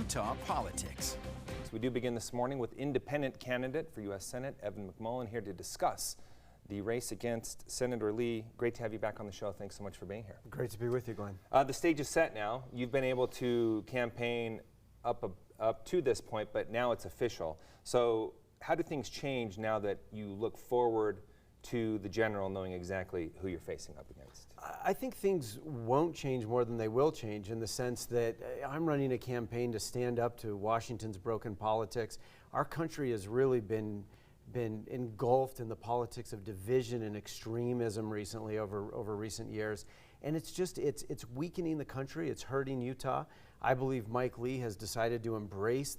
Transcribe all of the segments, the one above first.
Utah politics. So we do begin this morning with independent candidate for U.S. Senate, Evan McMullin, here to discuss the race against Senator Lee. Great to have you back on the show. Thanks so much for being here. Great to be with you, Glenn. The stage is set now. You've been able to campaign up to this point, but now it's official. So how do things change now that you look forward to the general knowing exactly who you're facing up against? I think things won't change more than they will change, in the sense that I'm running a campaign to stand up to Washington's broken politics. Our country has really been engulfed in the politics of division and extremism recently over recent years. And it's weakening the country. It's hurting Utah. I believe Mike Lee has decided to embrace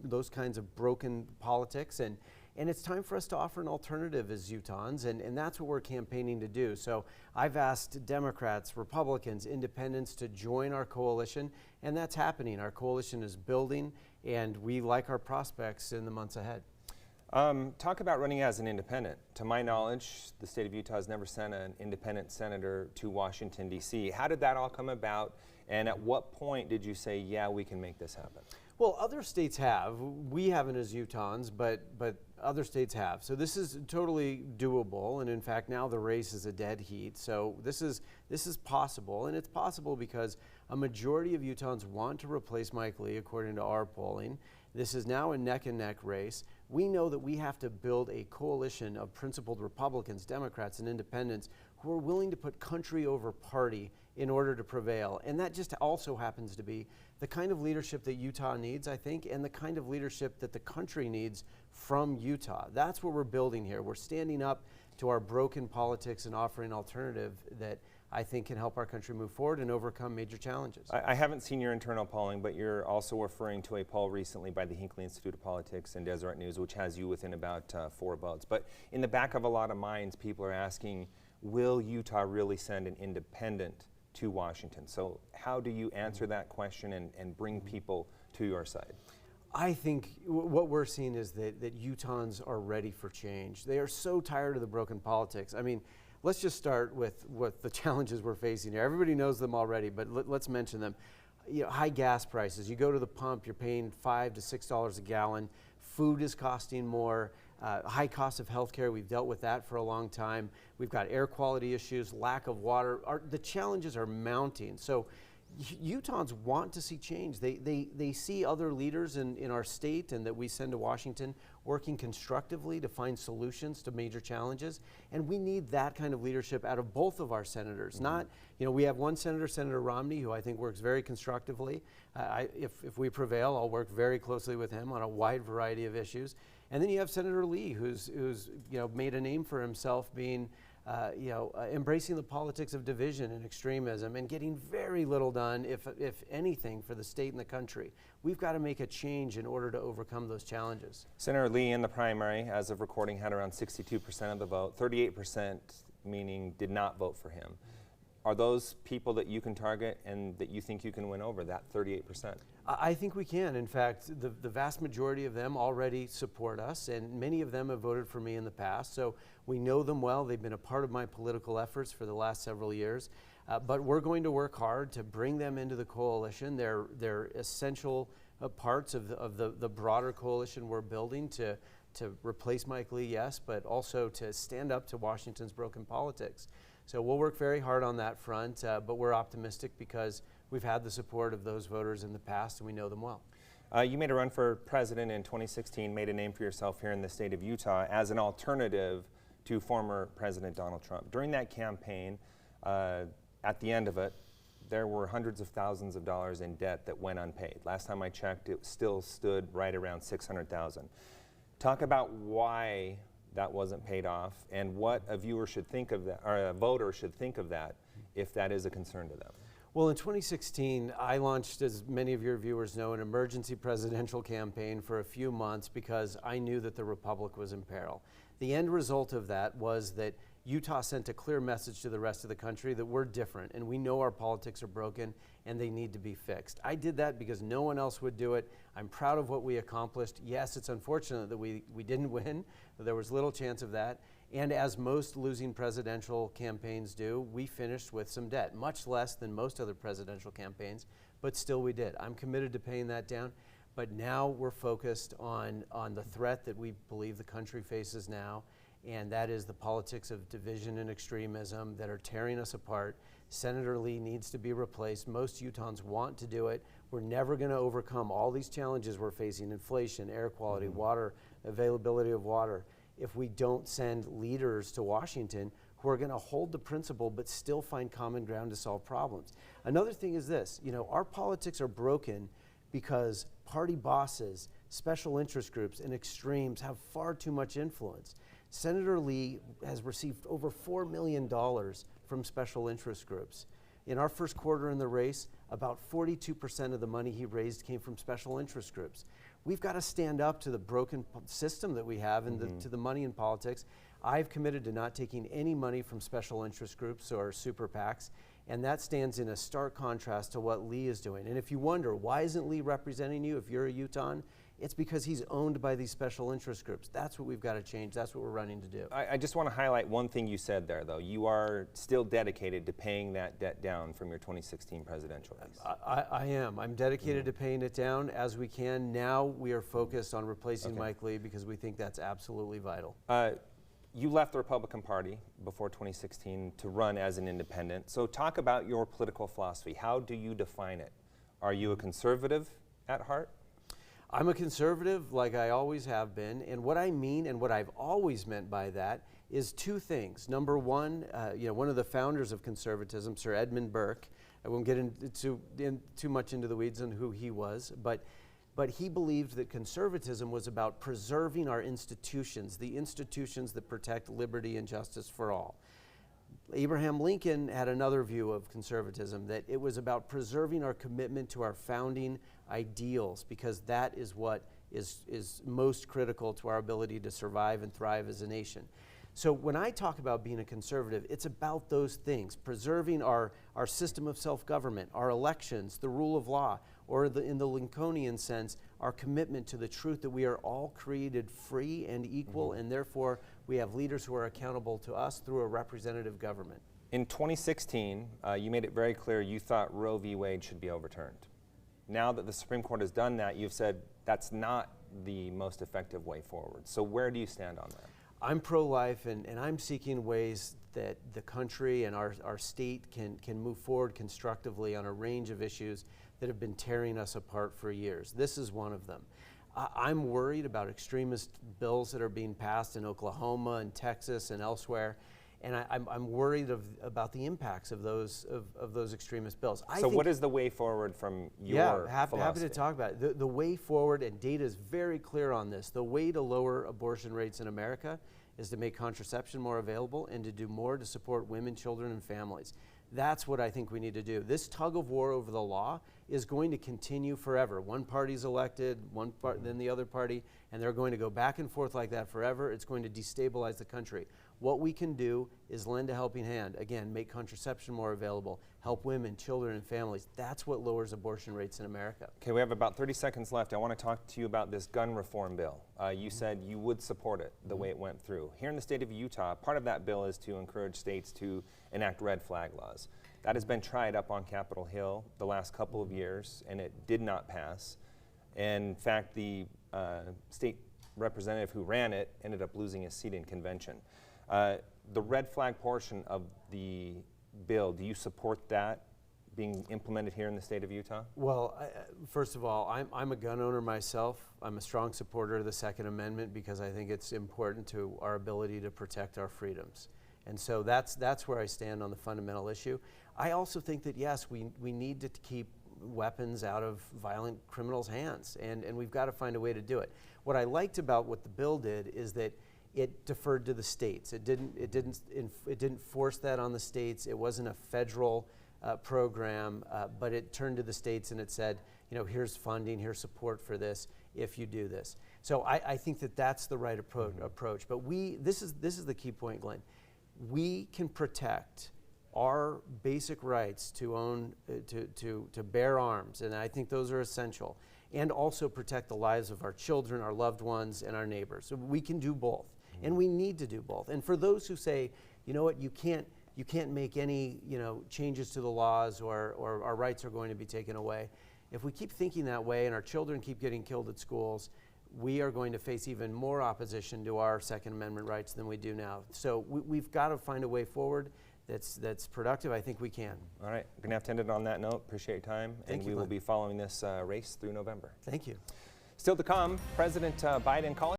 those kinds of broken politics, and it's time for us to offer an alternative as Utahns, and that's what we're campaigning to do. So I've asked Democrats, Republicans, Independents to join our coalition, and that's happening. Our coalition is building, and we like our prospects in the months ahead. Talk about running as an independent. To my knowledge, the state of Utah has never sent an independent senator to Washington, D.C. How did that all come about, and at what point did you say, yeah, we can make this happen? Well, other states have. We haven't as Utahns, but other states have. So this is totally doable, and in fact, now the race is a dead heat. So this is possible, and it's possible because a majority of Utahns want to replace Mike Lee, according to our polling. This is now a neck-and-neck race. We know that we have to build a coalition of principled Republicans, Democrats, and Independents who are willing to put country over party in order to prevail. And that just also happens to be the kind of leadership that Utah needs, I think, and the kind of leadership that the country needs from Utah. That's what we're building here. We're standing up to our broken politics and offering an alternative that I think can help our country move forward and overcome major challenges. I haven't seen your internal polling, but you're also referring to a poll recently by the Hinckley Institute of Politics and Deseret News, which has you within about 4 votes. But in the back of a lot of minds, people are asking, will Utah really send an independent to Washington? So how do you answer that question and bring people to your side? I think what we're seeing is that Utahns are ready for change. They are so tired of the broken politics. I mean, let's just start with what the challenges we're facing here. Everybody knows them already, but let's mention them. You know, high gas prices. You go to the pump, you're paying $5 to $6 a gallon. Food is costing more. High cost of healthcare. We've dealt with that for a long time. We've got air quality issues, lack of water. The challenges are mounting. So Utahns want to see change. They see other leaders in our state and that we send to Washington working constructively to find solutions to major challenges. And we need that kind of leadership out of both of our senators. Mm-hmm. Not, we have one senator, Senator Romney, who I think works very constructively. If we prevail, I'll work very closely with him on a wide variety of issues. And then you have Senator Lee, who's made a name for himself being embracing the politics of division and extremism and getting very little done, if anything, for the state and the country. We've got to make a change in order to overcome those challenges. Senator Lee in the primary, as of recording, had around 62% of the vote, 38% meaning did not vote for him. Are those people that you can target and that you think you can win over, that 38%? I think we can. In fact, the vast majority of them already support us, and many of them have voted for me in the past. So we know them well. They've been a part of my political efforts for the last several years. But we're going to work hard to bring them into the coalition. They're essential parts of the broader coalition we're building to replace Mike Lee, yes, but also to stand up to Washington's broken politics. So we'll work very hard on that front, but we're optimistic because we've had the support of those voters in the past and we know them well. You made a run for president in 2016, made a name for yourself here in the state of Utah as an alternative to former President Donald Trump. During that campaign, at the end of it, there were hundreds of thousands of dollars in debt that went unpaid. Last time I checked, it still stood right around $600,000. Talk about why that wasn't paid off and what a viewer should think of that, or a voter should think of that, if that is a concern to them. Well, in 2016, I launched, as many of your viewers know, an emergency presidential campaign for a few months because I knew that the Republic was in peril. The end result of that was that Utah sent a clear message to the rest of the country that we're different and we know our politics are broken and they need to be fixed. I did that because no one else would do it. I'm proud of what we accomplished. Yes, it's unfortunate that we didn't win. There was little chance of that. And as most losing presidential campaigns do, we finished with some debt, much less than most other presidential campaigns. but still we did. I'm committed to paying that down, but now we're focused on the threat that we believe the country faces now, and that is the politics of division and extremism that are tearing us apart. Senator Lee needs to be replaced. Most Utahns want to do it. We're never going to overcome all these challenges we're facing: inflation, air quality, water, availability of water, if we don't send leaders to Washington who are going to hold the principle but still find common ground to solve problems. Another thing is this, our politics are broken because party bosses, special interest groups, and extremes have far too much influence. Senator Lee has received over $4 million from special interest groups. In our first quarter in the race, about 42% of the money he raised came from special interest groups. We've got to stand up to the broken system that we have and to the money in politics. I've committed to not taking any money from special interest groups or super PACs, and that stands in a stark contrast to what Lee is doing. And if you wonder, why isn't Lee representing you if you're a Utahn? It's because he's owned by these special interest groups. That's what we've got to change. That's what we're running to do. I just want to highlight one thing you said there, though. You are still dedicated to paying that debt down from your 2016 presidential race. I am. I'm dedicated to paying it down as we can. Now we are focused on replacing Mike Lee because we think that's absolutely vital. You left the Republican Party before 2016 to run as an independent. So talk about your political philosophy. How do you define it? Are you a conservative at heart? I'm a conservative like I always have been, and what I mean and what I've always meant by that is two things. Number one, one of the founders of conservatism, Sir Edmund Burke, I won't get too much into the weeds on who he was, but he believed that conservatism was about preserving our institutions, the institutions that protect liberty and justice for all. Abraham Lincoln had another view of conservatism, that it was about preserving our commitment to our founding ideals, because that is what is most critical to our ability to survive and thrive as a nation. So when I talk about being a conservative, it's about those things: preserving our system of self-government, our elections, the rule of law, or in the Lincolnian sense, our commitment to the truth that we are all created free and equal, and therefore we have leaders who are accountable to us through a representative government. In 2016, you made it very clear you thought Roe v. Wade should be overturned. Now that the Supreme Court has done that, you've said that's not the most effective way forward. So where do you stand on that? I'm pro-life, and I'm seeking ways that the country and our state can move forward constructively on a range of issues that have been tearing us apart for years. This is one of them. I'm worried about extremist bills that are being passed in Oklahoma and Texas and elsewhere, and I'm worried about the impacts of those extremist bills. So what is the way forward from your philosophy? Happy to talk about it. The way forward, and data is very clear on this, the way to lower abortion rates in America is to make contraception more available and to do more to support women, children, and families. That's what I think we need to do. This tug of war over the law is going to continue forever. One party's elected, then the other party, and they're going to go back and forth like that forever. It's going to destabilize the country. What we can do is lend a helping hand. Again, make contraception more available, help women, children, and families. That's what lowers abortion rates in America. Okay, we have about 30 seconds left. I want to talk to you about this gun reform bill. You said you would support it the way it went through. Here in the state of Utah, part of that bill is to encourage states to enact red flag laws. That has been tried up on Capitol Hill the last couple of years, and it did not pass. In fact, the state representative who ran it ended up losing his seat in convention. The red flag portion of the bill, do you support that being implemented here in the state of Utah? Well, first of all, I'm a gun owner myself. I'm a strong supporter of the Second Amendment because I think it's important to our ability to protect our freedoms. And so that's where I stand on the fundamental issue. I also think that, yes, we need to keep weapons out of violent criminals' hands, and we've got to find a way to do it. What I liked about what the bill did is that it deferred to the states. It didn't force that on the states. It wasn't a federal program, but it turned to the states and it said, here's funding, here's support for this if you do this. So I think that that's the right approach. But this is the key point, Glenn. We can protect our basic rights to own, to bear arms, and I think those are essential, and also protect the lives of our children, our loved ones, and our neighbors. So we can do both, and we need to do both. And for those who say, you know what, you can't you can't make any changes to the laws or our rights are going to be taken away. If we keep thinking that way and our children keep getting killed at schools, we are going to face even more opposition to our Second Amendment rights than we do now. So we've got to find a way forward that's productive. I think we can. All right, we're going to have to end it on that note. Appreciate your time. Thank and you, we will Glenn. be following this race through November. Thank you. Still to come, President Biden calling